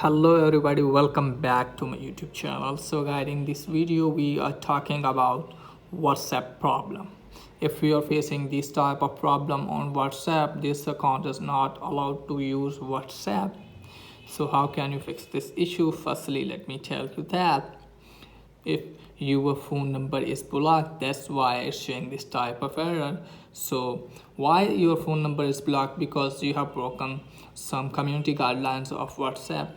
Hello everybody, welcome back to my YouTube channel. So guys, in this video we are talking about WhatsApp problem. If you are facing this type of problem on WhatsApp, this account is not allowed to use WhatsApp. So how can you fix this issue? Firstly, let me tell you that if your phone number is blocked, that's why it's showing this type of error. So why your phone number is blocked? Because you have broken some community guidelines of WhatsApp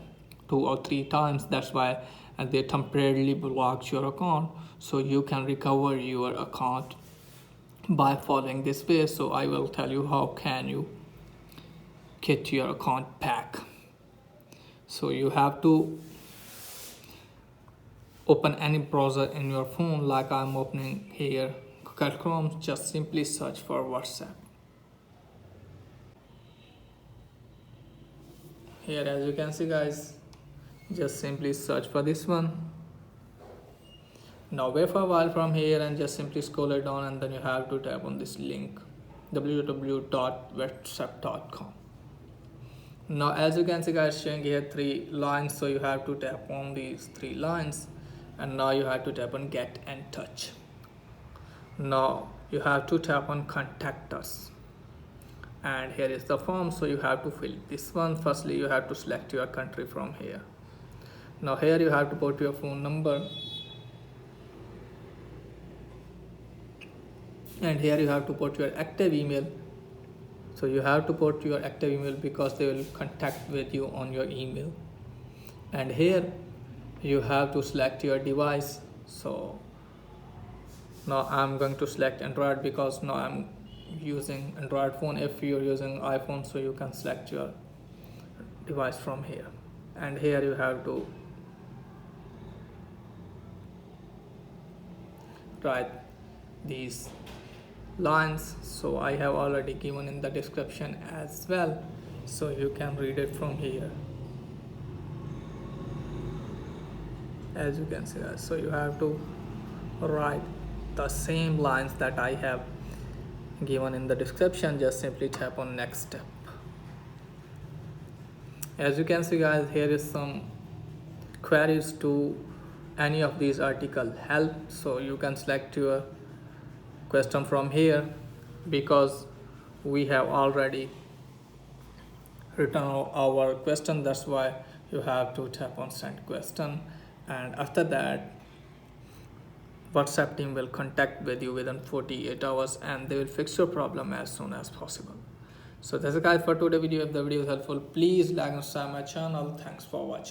2 or 3 times. That's why they temporarily blocked your account. So you can recover your account by following this way. So I will tell you how can you get your account back. So you have to open any browser in your phone, like I'm opening here Google Chrome. Just simply search for WhatsApp. Here, as you can see guys, just simply search for this one. Now wait for a while from here and just simply scroll it down, and then you have to tap on this link www.whatsapp.com. Now as you can see guys, showing here 3 lines, so you have to tap on these 3 lines, and now you have to tap on get in touch. Now you have to tap on contact us, and here is the form, so you have to fill this one. Firstly, you have to select your country from here. Now here you have to put your phone number, and here you have to put your active email. So you have to put your active email because they will contact with you on your email. And here you have to select your device. So now I'm going to select Android because now I'm using Android phone. If you're using iPhone, so you can select your device from here. And here you have to write these lines. So I have already given in the description as well, so you can read it from here. As you can see, so you have to write the same lines that I have given in the description. Just simply tap on next step. As you can see guys, here is some queries to any of these article help. So you can select your question from here because we have already written our question. That's why you have to tap on send question, and after that WhatsApp team will contact with you within 48 hours and they will fix your problem as soon as possible. So that's it guys for today's video. If the video is helpful, please like and subscribe my channel. Thanks for watching.